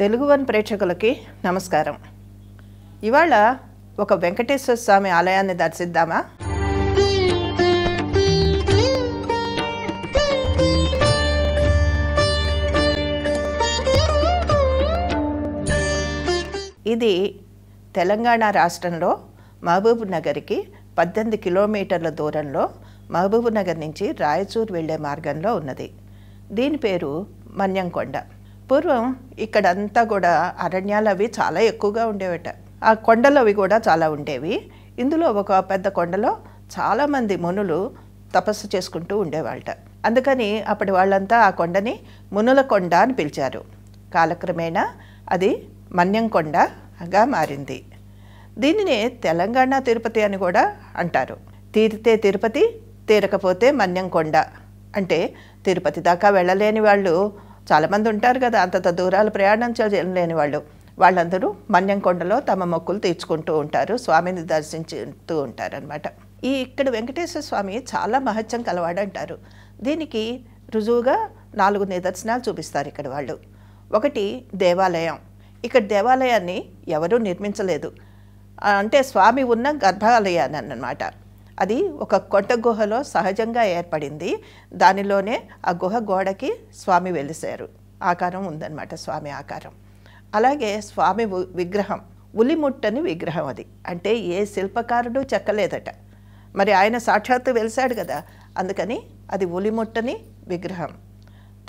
Telugu one ప్రేక్షకులకి నమస్కారం. ఇవాళ ఒక వెంకటేశ్వర స్వామి ఆలయాన్ని దర్శిద్దామా? ఇది తెలంగాణ రాష్ట్రంలో మహబూబ్ నగర్కి 18 కిలోమీటర్ల దూరంలో మహబూబ్ నగర్ నుంచి రాయచూర్ వెళ్ళే మార్గంలో ఉన్నది. దీని పేరు మన్యంకొండ. పూర్వం ఇక్కడంతా కూడా అరణ్యాలు అవి చాలా ఎక్కువగా ఉండేవట. ఆ కొండలు అవి కూడా చాలా ఉండేవి. ఇందులో ఒక పెద్ద కొండలో చాలామంది మునులు తపస్సు చేసుకుంటూ ఉండేవాళ్ళట. అందుకని అప్పటి వాళ్ళంతా ఆ కొండని మునుల కొండ అని పిలిచారు. కాలక్రమేణా అది మన్యంకొండగా మారింది. దీనినే తెలంగాణ తిరుపతి అని కూడా అంటారు. తీరితే తిరుపతి, తీరకపోతే మన్యంకొండ. అంటే తిరుపతి దాకా వెళ్ళలేని వాళ్ళు చాలామంది ఉంటారు కదా, అంత దూరాలు ప్రయాణం చేయలేని వాళ్ళందరూ మన్యంకొండలో తమ మొక్కులు తీర్చుకుంటూ ఉంటారు, స్వామిని దర్శించుతూ ఉంటారు అనమాట. ఇక్కడ వెంకటేశ్వర స్వామి చాలా మహత్యం కలవాడంటారు. దీనికి రుజువుగా 4 నిదర్శనాలు చూపిస్తారు ఇక్కడ వాళ్ళు. ఒకటి దేవాలయం. ఇక్కడ దేవాలయాన్ని ఎవరూ నిర్మించలేదు. అంటే స్వామి ఉన్న గర్భాలయాన్ని అన్నమాట. అది ఒక కొండ గుహలో సహజంగా ఏర్పడింది. దానిలోనే ఆ గుహ గోడకి స్వామి వెలిసారు. ఆకారం ఉందన్నమాట, స్వామి ఆకారం. అలాగే స్వామి విగ్రహం ఉలిముట్టని విగ్రహం. అది అంటే ఏ శిల్పకారుడు చెక్కలేదట. మరి ఆయన సాక్షాత్తు వెలిసాడు కదా, అందుకని అది ఉలిముట్టని విగ్రహం.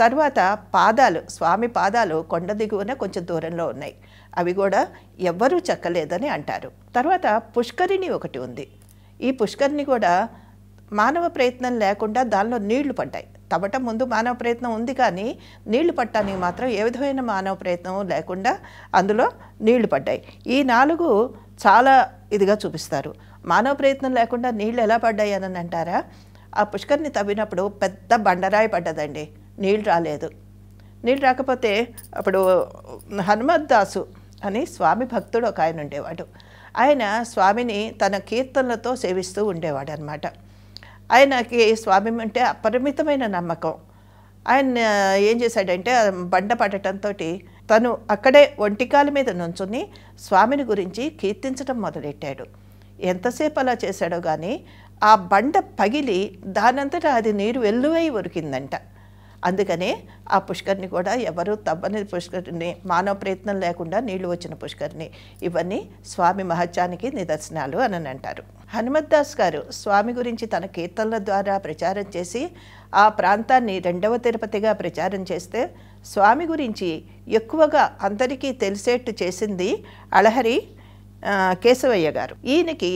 తర్వాత పాదాలు, స్వామి పాదాలు కొండ దిగువన కొంచెం దూరంలో ఉన్నాయి. అవి కూడా ఎవ్వరూ చెక్కలేదని అంటారు. తర్వాత పుష్కరిణి ఒకటి ఉంది. ఈ పుష్కరిణి కూడా మానవ ప్రయత్నం లేకుండా దానిలో నీళ్లు పడ్డాయి. తవ్వటం ముందు మానవ ప్రయత్నం ఉంది, కానీ నీళ్లు పట్టడానికి మాత్రం ఏ విధమైన మానవ ప్రయత్నం లేకుండా అందులో నీళ్లు పడ్డాయి. ఈ 4 చాలా ఇదిగా చూపిస్తారు. మానవ ప్రయత్నం లేకుండా నీళ్లు ఎలా పడ్డాయి అని అంటారా? ఆ పుష్కరిణి తవ్వినప్పుడు పెద్ద బండరాయి పడ్డదండి, నీళ్ళు రాలేదు. నీళ్ళు రాకపోతే అప్పుడు హనుమద్దాసు అని స్వామి భక్తుడు ఒక ఆయన ఉండేవాడు. ఆయన స్వామిని తన కీర్తనలతో సేవిస్తూ ఉండేవాడు అనమాట. ఆయనకి స్వామి అంటే అపరిమితమైన నమ్మకం. ఆయన ఏం చేశాడంటే బండ పడటంతో తను అక్కడే ఒంటికాల మీద నుంచుని స్వామిని గురించి కీర్తించడం మొదలెట్టాడు. ఎంతసేపు అలా చేశాడో కానీ ఆ బండ పగిలి దానంతటా అది నీరు వెల్లువై ఉరికిందంట. అందుకనే ఆ పుష్కరిణి కూడా ఎవరు తవ్వని పుష్కరిణి, మానవ ప్రయత్నం లేకుండా నీళ్లు వచ్చిన పుష్కరిణి. ఇవన్నీ స్వామి మహత్యానికి నిదర్శనాలు అని అంటారు. హనుమద్దాస్ గారు స్వామి గురించి తన కీర్తనల ద్వారా ప్రచారం చేసి ఆ ప్రాంతాన్ని 2వ తిరుపతిగా ప్రచారం చేస్తే స్వామి గురించి ఎక్కువగా అందరికీ తెలిసేట్టు చేసింది అళహరి కేశవయ్య గారు. ఈయనకి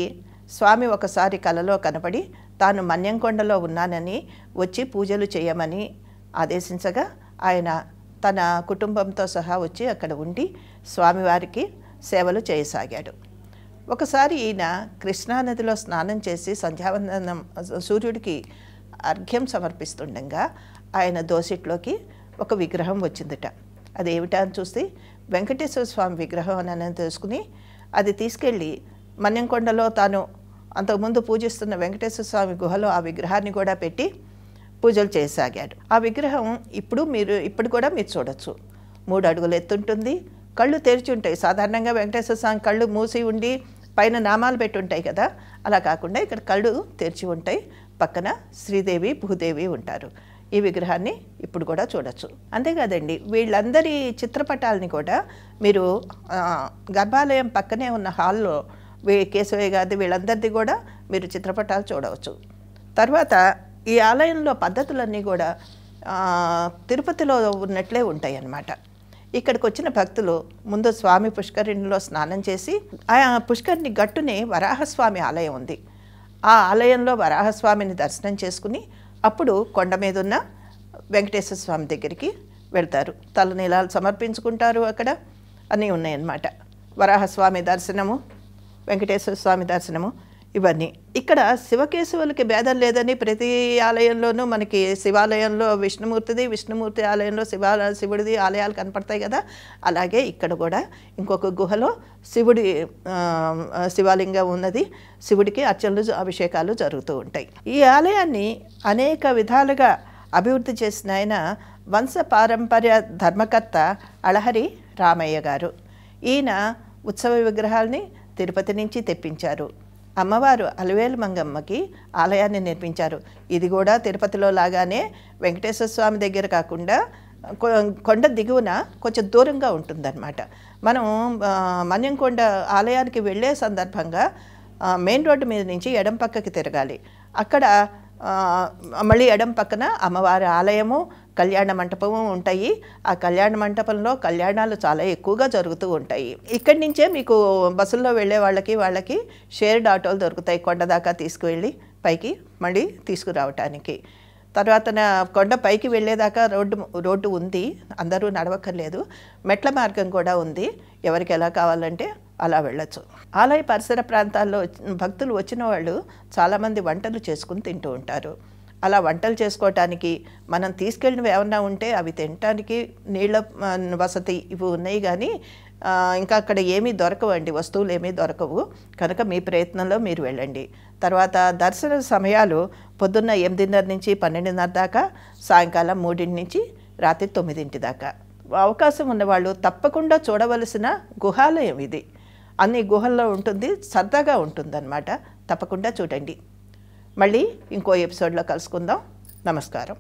స్వామి ఒకసారి కలలో కనపడి తాను మన్యంకొండలో ఉన్నానని వచ్చి పూజలు చేయమని ఆదేశించగా ఆయన తన కుటుంబంతో సహా వచ్చి అక్కడ ఉండి స్వామివారికి సేవలు చేయసాగాడు. ఒకసారి ఈయన కృష్ణానదిలో స్నానం చేసి సంధ్యావందనం సూర్యుడికి అర్ఘ్యం సమర్పిస్తుండగా ఆయన దోసిట్లోకి ఒక విగ్రహం వచ్చిందట. అదేమిటా అని చూసి వెంకటేశ్వర స్వామి విగ్రహం అని తెలుసుకుని అది తీసుకెళ్ళి మన్యంకొండలో తాను అంతకుముందు పూజిస్తున్న వెంకటేశ్వర స్వామి గుహలో ఆ విగ్రహాన్ని కూడా పెట్టి పూజలు చేయసాగాడు. ఆ విగ్రహం ఇప్పుడు కూడా మీరు చూడొచ్చు. 3 అడుగులు ఎత్తుంటుంది, కళ్ళు తెరిచి ఉంటాయి. సాధారణంగా వెంకటేశ్వర స్వామి కళ్ళు మూసి ఉండి పైన నామాలు పెట్టి ఉంటాయి కదా, అలా కాకుండా ఇక్కడ కళ్ళు తెరిచి ఉంటాయి. పక్కన శ్రీదేవి భూదేవి ఉంటారు. ఈ విగ్రహాన్ని ఇప్పుడు కూడా చూడొచ్చు. అంతేకాదండి, వీళ్ళందరి చిత్రపటాలని కూడా మీరు గర్భాలయం పక్కనే ఉన్న హాల్లో కేశవయ్య గారిది వీళ్ళందరిది కూడా మీరు చిత్రపటాలు చూడవచ్చు. తర్వాత ఈ ఆలయంలో పద్ధతులన్నీ కూడా తిరుపతిలో ఉన్నట్లే ఉంటాయి అన్నమాట. ఇక్కడికి వచ్చిన భక్తులు ముందు స్వామి పుష్కరిణిలో స్నానం చేసి ఆ పుష్కరిణి గట్టునే వరాహస్వామి ఆలయం ఉంది. ఆ ఆలయంలో వరాహస్వామిని దర్శనం చేసుకుని అప్పుడు కొండ మీద ఉన్న వెంకటేశ్వర స్వామి దగ్గరికి వెళ్తారు. తలనీలాలు సమర్పించుకుంటారు. అక్కడ అన్నీ ఉన్నాయన్నమాట. వరాహస్వామి దర్శనము, వెంకటేశ్వర స్వామి దర్శనము, ఇవన్నీ. ఇక్కడ శివకేశవులకి భేదం లేదని ప్రతి ఆలయంలోనూ మనకి శివాలయంలో విష్ణుమూర్తి ఆలయంలో శివుడిది ఆలయాలు కనపడతాయి కదా, అలాగే ఇక్కడ కూడా ఇంకొక గుహలో శివలింగం ఉన్నది. శివుడికి అర్చనలు అభిషేకాలు జరుగుతూ ఉంటాయి. ఈ ఆలయాన్ని అనేక విధాలుగా అభివృద్ధి చేసిన ఆయన వంశ పారంపర్య ధర్మకర్త అళహరి రామయ్య గారు. ఈయన ఉత్సవ విగ్రహాల్ని తిరుపతి నుంచి తెప్పించారు. అమ్మవారు అలివేలు మంగమ్మకి ఆలయాన్ని నిర్మించారు. ఇది కూడా తిరుపతిలో లాగానే వెంకటేశ్వర స్వామి దగ్గర కాకుండా కొండ దిగువన కొంచెం దూరంగా ఉంటుందన్నమాట. మనం మన్యంకొండ ఆలయానికి వెళ్ళే సందర్భంగా మెయిన్ రోడ్డు మీద నుంచి ఎడం పక్కకి తిరగాలి. అక్కడ మళ్ళీ ఎడం పక్కన అమ్మవారి ఆలయము, కళ్యాణ మంటపము ఉంటాయి. ఆ కళ్యాణ మంటపంలో కళ్యాణాలు చాలా ఎక్కువగా జరుగుతూ ఉంటాయి. ఇక్కడి నుంచే మీకు బస్సుల్లో వెళ్ళే వాళ్ళకి షేర్డ్ ఆటోలు దొరుకుతాయి కొండ దాకా తీసుకువెళ్ళి పైకి మళ్ళీ తీసుకురావటానికి. తర్వాత కొండ పైకి వెళ్ళేదాకా రోడ్డు ఉంది, అందరూ నడవక్కర్లేదు. మెట్ల మార్గం కూడా ఉంది, ఎవరికి ఎలా కావాలంటే అలా వెళ్ళచ్చు. ఆలయ పరిసర ప్రాంతాల్లో భక్తులు వచ్చిన వాళ్ళు చాలామంది వంటలు చేసుకుని తింటూ ఉంటారు. అలా వంటలు చేసుకోవటానికి మనం తీసుకెళ్ళినవి ఏమన్నా ఉంటే అవి తినటానికి నీళ్ళ వసతి ఇవి ఉన్నాయి, కానీ ఇంకా అక్కడ ఏమీ దొరకవండి, వస్తువులు ఏమీ దొరకవు. కనుక మీ ప్రయత్నంలో మీరు వెళ్ళండి. తర్వాత దర్శన సమయాలు పొద్దున్న 8:30 నుంచి 12:30 దాకా, సాయంకాలం 3 నుంచి రాత్రి 9 దాకా. అవకాశం ఉన్నవాళ్ళు తప్పకుండా చూడవలసిన గుహాలయం ఇది. అన్ని గుహల్లో ఉంటుంది, సరదాగా ఉంటుందన్నమాట. తప్పకుండా చూడండి. మళ్ళీ ఇంకో ఎపిసోడ్లో కలుసుకుందాం. నమస్కారం.